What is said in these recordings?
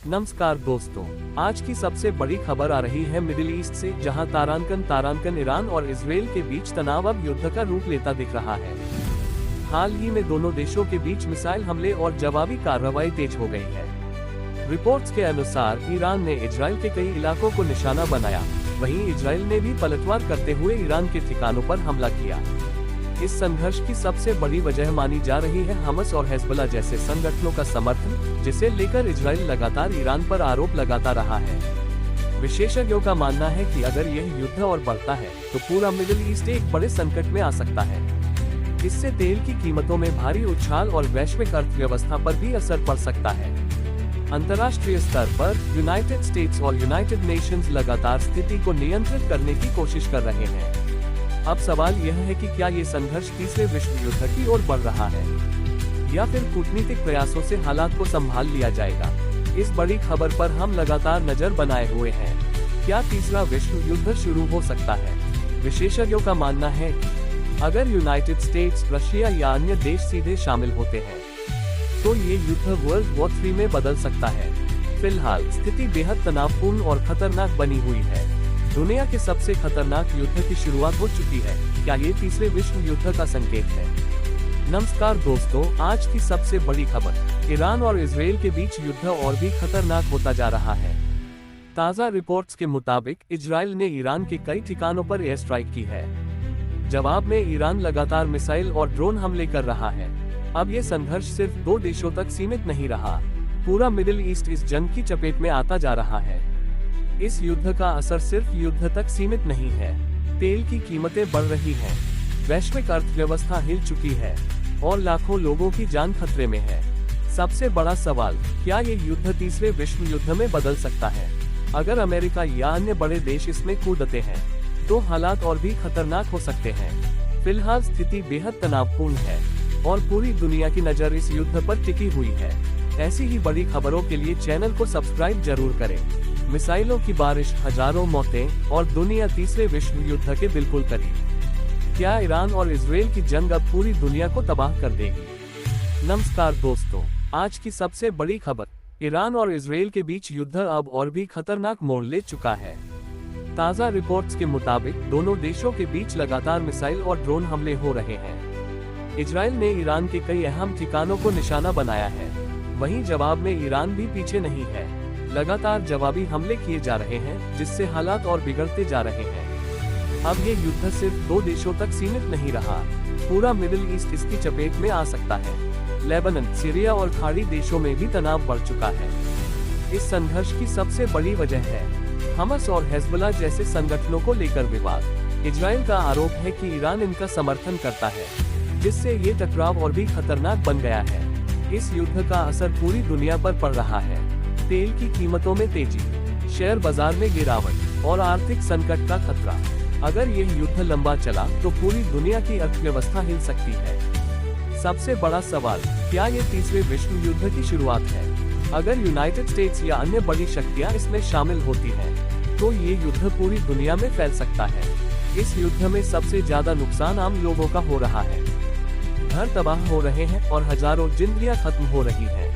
नमस्कार दोस्तों, आज की सबसे बड़ी खबर आ रही है मिडिल ईस्ट से, जहां तारांकन ईरान और इजराइल के बीच तनाव अब युद्ध का रूप लेता दिख रहा है। हाल ही में दोनों देशों के बीच मिसाइल हमले और जवाबी कार्रवाई तेज हो गई है। रिपोर्ट्स के अनुसार ईरान ने इजराइल के कई इलाकों को निशाना बनाया, वहीं इजराइल ने भी पलटवार करते हुए ईरान के ठिकानों पर हमला किया। इस संघर्ष की सबसे बड़ी वजह मानी जा रही है हमस और हिजबुल्लाह जैसे संगठनों का समर्थन, जिसे लेकर इजराइल लगातार ईरान पर आरोप लगाता रहा है। विशेषज्ञों का मानना है कि अगर यह युद्ध और बढ़ता है तो पूरा मिडिल ईस्ट एक बड़े संकट में आ सकता है। इससे तेल की कीमतों में भारी उछाल और वैश्विक अर्थव्यवस्था पर भी असर पड़ सकता है। अंतर्राष्ट्रीय स्तर पर यूनाइटेड स्टेट्स और यूनाइटेड नेशंस लगातार स्थिति को नियंत्रित करने की कोशिश कर रहे हैं। अब सवाल यह है कि क्या ये संघर्ष तीसरे विश्व युद्ध की ओर बढ़ रहा है या फिर कूटनीतिक प्रयासों से हालात को संभाल लिया जाएगा। इस बड़ी खबर पर हम लगातार नजर बनाए हुए हैं। क्या तीसरा विश्व युद्ध शुरू हो सकता है? विशेषज्ञों का मानना है कि अगर यूनाइटेड स्टेट्स, रशिया या अन्य देश सीधे शामिल होते हैं तो ये युद्ध वर्ल्ड वॉर 3 में बदल सकता है। फिलहाल स्थिति बेहद तनावपूर्ण और खतरनाक बनी हुई है। दुनिया के सबसे खतरनाक युद्ध की शुरुआत हो चुकी है। क्या ये तीसरे विश्व युद्ध का संकेत है? नमस्कार दोस्तों, आज की सबसे बड़ी खबर, ईरान और इजराइल के बीच युद्ध और भी खतरनाक होता जा रहा है। ताज़ा रिपोर्ट्स के मुताबिक इजराइल ने ईरान के कई ठिकानों पर एयर स्ट्राइक की है। जवाब में ईरान लगातार मिसाइल और ड्रोन हमले कर रहा है। अब ये संघर्ष सिर्फ दो देशों तक सीमित नहीं रहा, पूरा मिडिल ईस्ट इस जंग की चपेट में आता जा रहा है। इस युद्ध का असर सिर्फ युद्ध तक सीमित नहीं है। तेल की कीमतें बढ़ रही हैं, वैश्विक अर्थव्यवस्था हिल चुकी है और लाखों लोगों की जान खतरे में है। सबसे बड़ा सवाल, क्या ये युद्ध तीसरे विश्व युद्ध में बदल सकता है? अगर अमेरिका या अन्य बड़े देश इसमें कूदते हैं तो हालात और भी खतरनाक हो सकते हैं। फिलहाल स्थिति बेहद तनावपूर्ण है और पूरी दुनिया की नजर इस युद्ध पर टिकी हुई है। ऐसी ही बड़ी खबरों के लिए चैनल को सब्सक्राइब जरूर करें। मिसाइलों की बारिश, हजारों मौतें और दुनिया तीसरे विश्व युद्ध के बिल्कुल करीब। क्या ईरान और इजराइल की जंग अब पूरी दुनिया को तबाह कर देगी? नमस्कार दोस्तों, आज की सबसे बड़ी खबर, ईरान और इजराइल के बीच युद्ध अब और भी खतरनाक मोड़ ले चुका है। ताज़ा रिपोर्ट्स के मुताबिक दोनों देशों के बीच लगातार मिसाइल और ड्रोन हमले हो रहे हैं। इजराइल ने ईरान के कई अहम ठिकानों को निशाना बनाया है, वहीं जवाब में ईरान भी पीछे नहीं है। लगातार जवाबी हमले किए जा रहे हैं, जिससे हालात और बिगड़ते जा रहे हैं। अब ये युद्ध सिर्फ दो देशों तक सीमित नहीं रहा, पूरा मिडिल ईस्ट इसकी चपेट में आ सकता है। लेबनान, सीरिया और खाड़ी देशों में भी तनाव बढ़ चुका है। इस संघर्ष की सबसे बड़ी वजह है हमस और हिजबुल्लाह जैसे संगठनों को लेकर विवाद। इजराइल का आरोप है कि ईरान इनका समर्थन करता है, जिससे ये टकराव और भी खतरनाक बन गया है। इस युद्ध का असर पूरी दुनिया पर पड़ रहा है। तेल की कीमतों में तेजी, शेयर बाजार में गिरावट और आर्थिक संकट का खतरा। अगर यह युद्ध लंबा चला तो पूरी दुनिया की अर्थव्यवस्था हिल सकती है। सबसे बड़ा सवाल, क्या ये तीसरे विश्व युद्ध की शुरुआत है? अगर यूनाइटेड स्टेट्स या अन्य बड़ी शक्तियां इसमें शामिल होती हैं, तो ये युद्ध पूरी दुनिया में फैल सकता है। इस युद्ध में सबसे ज्यादा नुकसान आम लोगों का हो रहा है। घर तबाह हो रहे हैं और हजारों जिंदगियां खत्म हो रही हैं।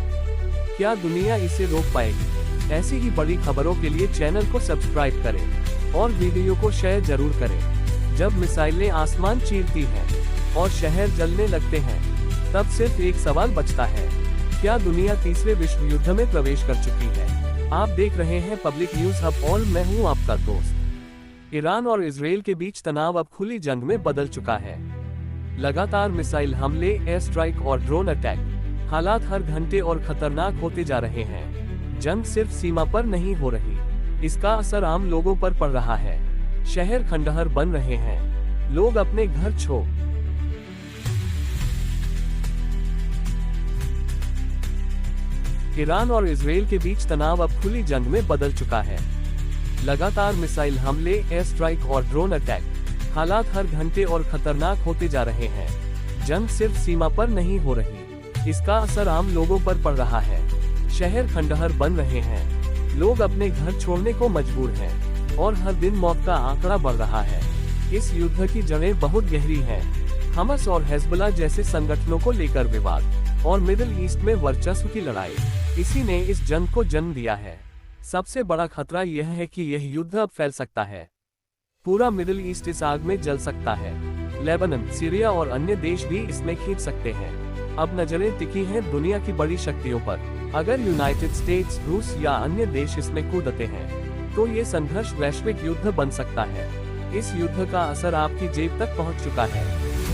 क्या दुनिया इसे रोक पाएगी? ऐसी ही बड़ी खबरों के लिए चैनल को सब्सक्राइब करें और वीडियो को शेयर जरूर करें। जब मिसाइलें आसमान चीरती हैं और शहर जलने लगते हैं, तब सिर्फ एक सवाल बचता है, क्या दुनिया तीसरे विश्व युद्ध में प्रवेश कर चुकी है? आप देख रहे हैं पब्लिक न्यूज हब और मैं हूं आपका दोस्त। ईरान और इजराइल के बीच तनाव अब खुली जंग में बदल चुका है। लगातार मिसाइल हमले, एयर स्ट्राइक और ड्रोन अटैक, हालात हर घंटे और खतरनाक होते जा रहे हैं। जंग सिर्फ सीमा पर नहीं हो रही, इसका असर आम लोगों पर पड़ रहा है। शहर खंडहर बन रहे हैं, लोग अपने घर छोड़ ईरान और इजराइल के बीच तनाव अब खुली जंग में बदल चुका है। लगातार मिसाइल हमले, एयर स्ट्राइक और ड्रोन अटैक, हालात हर घंटे और खतरनाक होते जा रहे हैं। जंग सिर्फ सीमा पर नहीं हो रही, इसका असर आम लोगों पर पड़ रहा है। शहर खंडहर बन रहे हैं, लोग अपने घर छोड़ने को मजबूर हैं और हर दिन मौत का आंकड़ा बढ़ रहा है। इस युद्ध की जड़ें बहुत गहरी हैं। हमस और हिजबुल्लाह जैसे संगठनों को लेकर विवाद और मिडिल ईस्ट में वर्चस्व की लड़ाई। इसी ने इस जंग को जन्म दिया है। सबसे बड़ा खतरा यह है कि यह युद्ध अब फैल सकता है। पूरा मिडिल ईस्ट इस आग में जल सकता है। लेबनान, सीरिया और अन्य देश भी इसमें खींच सकते हैं। अब नजरें टिकी हैं दुनिया की बड़ी शक्तियों पर। अगर यूनाइटेड स्टेट्स, रूस या अन्य देश इसमें कूदते हैं तो ये संघर्ष वैश्विक युद्ध बन सकता है। इस युद्ध का असर आपकी जेब तक पहुंच चुका है।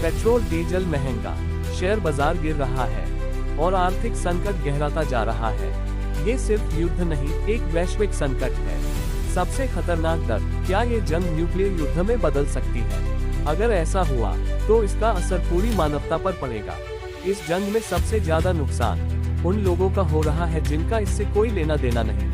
पेट्रोल डीजल महंगा, शेयर बाजार गिर रहा है और आर्थिक संकट गहराता जा रहा है। ये सिर्फ युद्ध नहीं, एक वैश्विक संकट है। सबसे खतरनाक डर, क्या ये जंग न्यूक्लियर युद्ध में बदल सकती है? अगर ऐसा हुआ तो इसका असर पूरी मानवता पर पड़ेगा। इस जंग में सबसे ज्यादा नुकसान उन लोगों का हो रहा है जिनका इससे कोई लेना देना नहीं।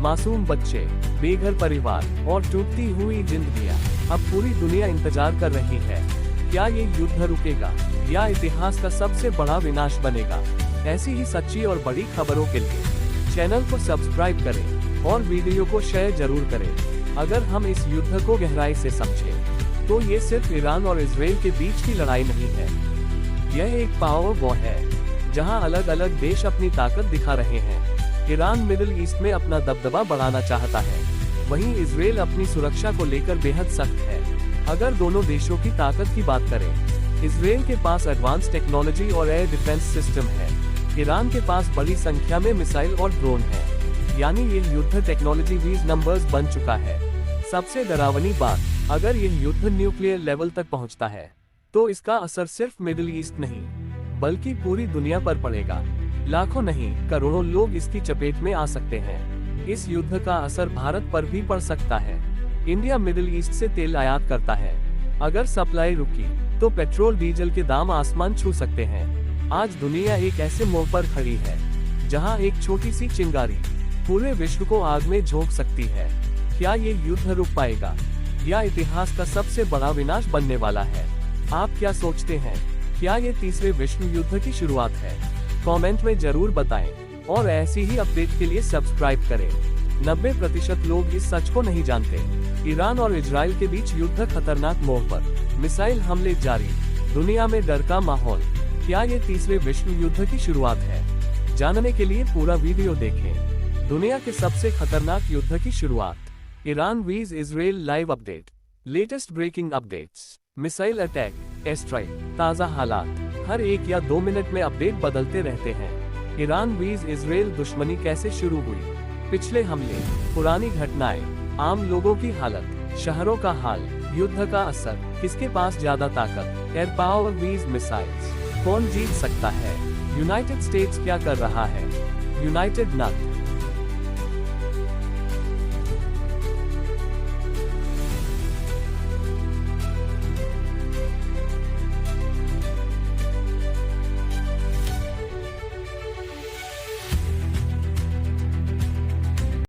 मासूम बच्चे, बेघर परिवार और टूटती हुई जिंदगियां। अब पूरी दुनिया इंतजार कर रही है, क्या ये युद्ध रुकेगा या इतिहास का सबसे बड़ा विनाश बनेगा? ऐसी ही सच्ची और बड़ी खबरों के लिए चैनल को सब्सक्राइब करें और वीडियो को शेयर जरूर करें। अगर हम इस युद्ध को गहराई से समझें तो ये सिर्फ ईरान और इजराइल के बीच की लड़ाई नहीं है। यह एक पावर वॉर है जहां अलग अलग देश अपनी ताकत दिखा रहे हैं। ईरान मिडिल ईस्ट में अपना दबदबा बढ़ाना चाहता है, वहीं इजराइल अपनी सुरक्षा को लेकर बेहद सख्त है। अगर दोनों देशों की ताकत की बात करें, इजराइल के पास एडवांस टेक्नोलॉजी और एयर डिफेंस सिस्टम है। ईरान के पास बड़ी संख्या में मिसाइल और ड्रोन है, यानी ये युद्ध टेक्नोलॉजी वीज नंबर्स बन चुका है। सबसे डरावनी बात, अगर यह युद्ध न्यूक्लियर लेवल तक पहुंचता है तो इसका असर सिर्फ मिडिल ईस्ट नहीं बल्कि पूरी दुनिया पर पड़ेगा। लाखों नहीं, करोड़ों लोग इसकी चपेट में आ सकते हैं। इस युद्ध का असर भारत पर भी पड़ सकता है। इंडिया मिडिल ईस्ट से तेल आयात करता है। अगर सप्लाई रुकी तो पेट्रोल डीजल के दाम आसमान छू सकते हैं। आज दुनिया एक ऐसे मोड़ पर खड़ी है जहां एक छोटी सी चिंगारी पूरे विश्व को आग में झोंक सकती है। क्या ये युद्ध रुक पाएगा या इतिहास का सबसे बड़ा विनाश बनने वाला है? आप क्या सोचते हैं? क्या ये तीसरे विश्व युद्ध की शुरुआत है? कमेंट में जरूर बताएं और ऐसी ही अपडेट के लिए सब्सक्राइब करें। 90% लोग इस सच को नहीं जानते। ईरान और इजराइल के बीच युद्ध खतरनाक मोड़ पर, मिसाइल हमले जारी, दुनिया में डर का माहौल। क्या ये तीसरे विश्व युद्ध की शुरुआत है? जानने के लिए पूरा वीडियो देखें। दुनिया के सबसे खतरनाक युद्ध की शुरुआत, Iran vs Israel live update, latest breaking updates, missile attack, air strike, ताज़ा हालात। हर 1 या 2 मिनट में अपडेट बदलते रहते हैं। ईरान वीज इजराइल दुश्मनी कैसे शुरू हुई, पिछले हमले, पुरानी घटनाएं, आम लोगों की हालत, शहरों का हाल, युद्ध का असर, किसके पास ज्यादा ताकत, एयर पावर वीज मिसाइल्स, कौन जीत सकता है, यूनाइटेड स्टेट्स क्या कर रहा है, यूनाइटेड नॉट